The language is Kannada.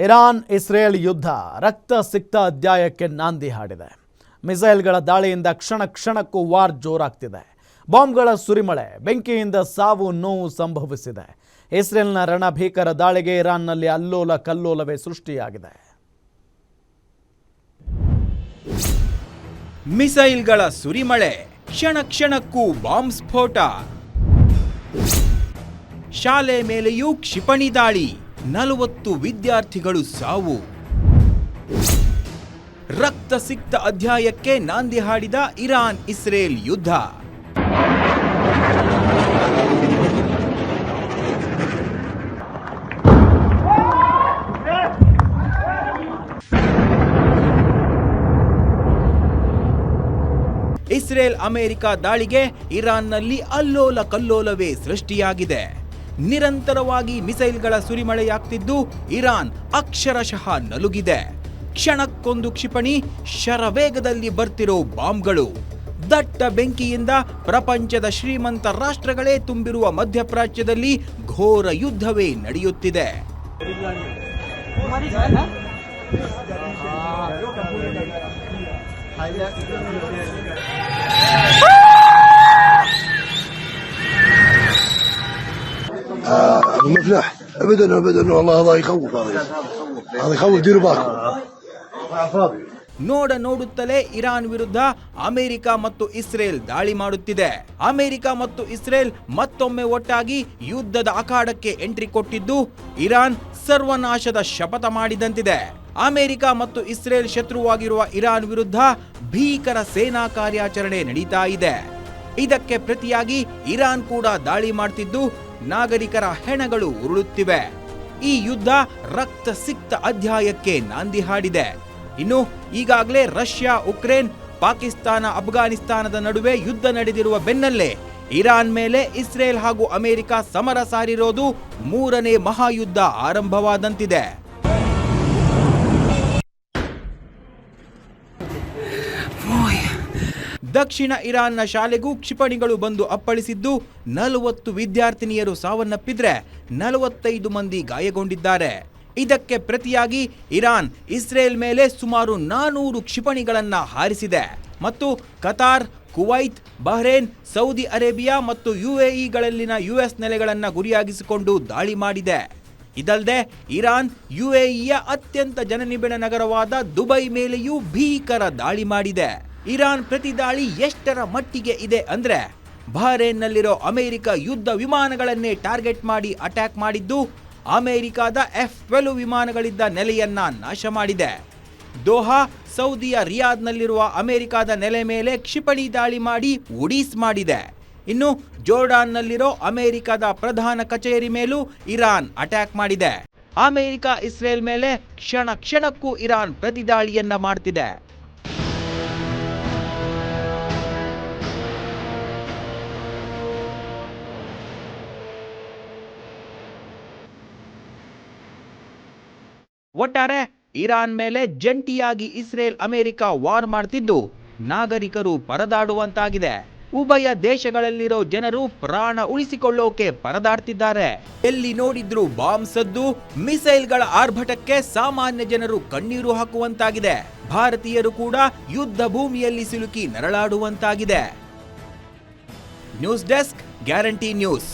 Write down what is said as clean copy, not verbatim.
ಇರಾನ್ ಇಸ್ರೇಲ್ ಯುದ್ಧ ರಕ್ತಸಿಕ್ತ ಅಧ್ಯಾಯಕ್ಕೆ ನಾಂದಿ ಹಾಡಿದೆ. ಮಿಸೈಲ್ಗಳ ದಾಳಿಯಿಂದ ಕ್ಷಣ ಕ್ಷಣಕ್ಕೂ ವಾರ್ ಜೋರಾಗ್ತಿದೆ. ಬಾಂಬ್ಗಳ ಸುರಿಮಳೆ, ಬೆಂಕಿಯಿಂದ ಸಾವು ನೋವು ಸಂಭವಿಸಿದೆ. ಇಸ್ರೇಲ್ನ ರಣಭೀಕರ ದಾಳಿಗೆ ಇರಾನ್ನಲ್ಲಿ ಅಲ್ಲೋಲ ಕಲ್ಲೋಲವೇ ಸೃಷ್ಟಿಯಾಗಿದೆ. ಮಿಸೈಲ್ಗಳ ಸುರಿಮಳೆ, ಕ್ಷಣ ಕ್ಷಣಕ್ಕೂ ಬಾಂಬ್ ಸ್ಫೋಟ. ಶಾಲೆ ಮೇಲೆಯೂ ಕ್ಷಿಪಣಿ ದಾಳಿ, 40 ವಿದ್ಯಾರ್ಥಿಗಳು ಸಾವು. ರಕ್ತಸಿಕ್ತ ಅಧ್ಯಾಯಕ್ಕೆ ನಾಂದಿ ಹಾಡಿದ ಇರಾನ್ ಇಸ್ರೇಲ್ ಯುದ್ಧ. ಇಸ್ರೇಲ್ ಅಮೆರಿಕ ದಾಳಿಗೆ ಇರಾನ್ನಲ್ಲಿ ಅಲ್ಲೋಲ ಕಲ್ಲೋಲವೇ ಸೃಷ್ಟಿಯಾಗಿದೆ. ನಿರಂತರವಾಗಿ ಮಿಸೈಲ್ಗಳ ಸುರಿಮಳೆಯಾಗ್ತಿದ್ದು ಇರಾನ್ ಅಕ್ಷರಶಃ ನಲುಗಿದೆ. ಕ್ಷಣಕ್ಕೊಂದು ಕ್ಷಿಪಣಿ, ಶರವೇಗದಲ್ಲಿ ಬರ್ತಿರೋ ಬಾಂಬ್ಗಳು. ದಟ್ಟ ಬೆಂಕಿಯಿಂದ ಪ್ರಪಂಚದ ಶ್ರೀಮಂತ ರಾಷ್ಟ್ರಗಳೇ ತುಂಬಿರುವ ಮಧ್ಯಪ್ರಾಚ್ಯದಲ್ಲಿ ಘೋರ ಯುದ್ಧವೇ ನಡೆಯುತ್ತಿದೆ. المفلح ابدا والله هذا يخوف هذا يخوف ديروا بالكم. ನೋಡುತ್ತಲೇ ಇರಾನ್ ವಿರುದ್ಧ ಅಮೆರಿಕ ಮತ್ತು ಇಸ್ರೇಲ್ ದಾಳಿ ಮಾಡುತ್ತಿದೆ. ಅಮೆರಿಕ ಮತ್ತು ಇಸ್ರೇಲ್ ಮತ್ತೊಮ್ಮೆ ಒಟ್ಟಾಗಿ ಯುದ್ಧದ ಅಖಾಡಕ್ಕೆ ಎಂಟ್ರಿ ಕೊಟ್ಟಿದ್ದು ಇರಾನ್ ಸರ್ವನಾಶದ ಶಪಥ ಮಾಡಿದಂತಿದೆ. ಅಮೆರಿಕ ಮತ್ತು ಇಸ್ರೇಲ್ ಶತ್ರುವಾಗಿರುವ ಇರಾನ್ ವಿರುದ್ಧ ಭೀಕರ ಸೇನಾ ಕಾರ್ಯಾಚರಣೆ ನಡೀತಾ ಇದೆ. ಇದಕ್ಕೆ ಪ್ರತಿಯಾಗಿ ಇರಾನ್ ಕೂಡ ದಾಳಿ ಮಾಡ್ತಿದ್ದು ನಾಗರಿಕರ ಹೆಣಗಳು ಉರುಳುತ್ತಿವೆ. ಈ ಯುದ್ಧ ರಕ್ತಸಿಕ್ತ ಅಧ್ಯಾಯಕ್ಕೆ ನಾಂದಿ ಹಾಡಿದೆ. ಇನ್ನು ಈಗಾಗಲೇ ರಷ್ಯಾ, ಉಕ್ರೇನ್, ಪಾಕಿಸ್ತಾನ, ಅಫ್ಘಾನಿಸ್ತಾನದ ನಡುವೆ ಯುದ್ಧ ನಡೆದಿರುವ ಬೆನ್ನಲ್ಲೇ ಇರಾನ್ ಮೇಲೆ ಇಸ್ರೇಲ್ ಹಾಗೂ ಅಮೆರಿಕ ಸಮರ ಸಾರಿರೋದು 3ನೇ ಮಹಾಯುದ್ಧ ಆರಂಭವಾದಂತಿದೆ. ದಕ್ಷಿಣ ಇರಾನ್ನ ಶಾಲೆಗೂ ಕ್ಷಿಪಣಿಗಳು ಬಂದು ಅಪ್ಪಳಿಸಿದ್ದು 40 ವಿದ್ಯಾರ್ಥಿನಿಯರು ಸಾವನ್ನಪ್ಪಿದ್ರೆ 45 ಮಂದಿ ಗಾಯಗೊಂಡಿದ್ದಾರೆ. ಇದಕ್ಕೆ ಪ್ರತಿಯಾಗಿ ಇರಾನ್ ಇಸ್ರೇಲ್ ಮೇಲೆ ಸುಮಾರು 400 ಕ್ಷಿಪಣಿಗಳನ್ನ ಹಾರಿಸಿದೆ ಮತ್ತು Qatar, Kuwait, Bahrain, Saudi Arabia ಮತ್ತು ಯುಎಇಗಳಲ್ಲಿನ ಯುಎಸ್ ನೆಲೆಗಳನ್ನು ಗುರಿಯಾಗಿಸಿಕೊಂಡು ದಾಳಿ ಮಾಡಿದೆ. ಇದಲ್ಲದೆ ಇರಾನ್ ಯುಎಇಯ ಅತ್ಯಂತ ಜನನಿಬಿಡ ನಗರವಾದ ದುಬೈ ಮೇಲೆಯೂ ಭೀಕರ ದಾಳಿ ಮಾಡಿದೆ. ಇರಾನ್ ಪ್ರತಿ ದಾಳಿ ಎಷ್ಟರ ಮಟ್ಟಿಗೆ ಇದೆ ಅಂದ್ರೆ ಬಹ್ರೇನ್ನಲ್ಲಿರೋ ಅಮೆರಿಕ ಯುದ್ಧ ವಿಮಾನಗಳನ್ನೇ ಟಾರ್ಗೆಟ್ ಮಾಡಿ ಅಟ್ಯಾಕ್ ಮಾಡಿದ್ದು ಅಮೆರಿಕದ F-12 ವಿಮಾನಗಳಿದ್ದ ನೆಲೆಯನ್ನ ನಾಶ ಮಾಡಿದೆ. ದೋಹಾ, ಸೌದಿಯ ರಿಯಾದ್ನಲ್ಲಿರುವ ಅಮೆರಿಕದ ನೆಲೆ ಮೇಲೆ ಕ್ಷಿಪಣಿ ದಾಳಿ ಮಾಡಿ ಉಡೀಸ್ ಮಾಡಿದೆ. ಇನ್ನು ಜೋರ್ಡಾನ್ನಲ್ಲಿರೋ ಅಮೆರಿಕದ ಪ್ರಧಾನ ಕಚೇರಿ ಮೇಲೂ ಇರಾನ್ ಅಟ್ಯಾಕ್ ಮಾಡಿದೆ. ಅಮೆರಿಕ ಇಸ್ರೇಲ್ ಮೇಲೆ ಕ್ಷಣ ಕ್ಷಣಕ್ಕೂ ಇರಾನ್ ಪ್ರತಿದಾಳಿಯನ್ನ ಮಾಡ್ತಿದೆ. ಒಟ್ಟಾರೆ ಇರಾನ್ ಮೇಲೆ ಜಂಟಿಯಾಗಿ ಇಸ್ರೇಲ್ ಅಮೆರಿಕ ವಾರ್ ಮಾಡ್ತಿದ್ದು ನಾಗರಿಕರು ಪರದಾಡುವಂತಾಗಿದೆ. ಉಭಯ ದೇಶಗಳಲ್ಲಿರೋ ಜನರು ಪ್ರಾಣ ಉಳಿಸಿಕೊಳ್ಳೋಕೆ ಪರದಾಡ್ತಿದ್ದಾರೆ. ಎಲ್ಲಿ ನೋಡಿದ್ರು ಬಾಂಬ್ ಸದ್ದು, ಮಿಸೈಲ್ಗಳ ಆರ್ಭಟಕ್ಕೆ ಸಾಮಾನ್ಯ ಜನರು ಕಣ್ಣೀರು ಹಾಕುವಂತಾಗಿದೆ. ಭಾರತೀಯರು ಕೂಡ ಯುದ್ಧ ಭೂಮಿಯಲ್ಲಿ ಸಿಲುಕಿ ನರಳಾಡುವಂತಾಗಿದೆ. News desk, guarantee news.